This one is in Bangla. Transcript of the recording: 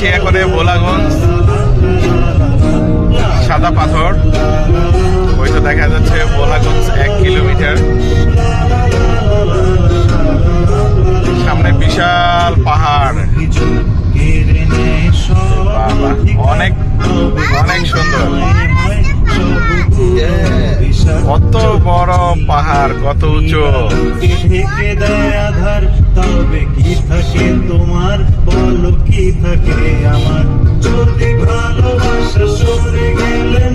যাচ্ছি এখন ভোলাগঞ্জ, সাদা পাথর। ওই তো দেখা যাচ্ছে ভোলাগঞ্জ 1 কিলোমিটার। সামনে বিশাল পাহাড়, অনেক অনেক সুন্দর। কত বড় পাহাড়, কত উঁচু। ঢেকে দেয় আধার, তবে কি থাকে তোমার, বলো কি থাকে আমার। যদি ভালোবাসা সরে গেলে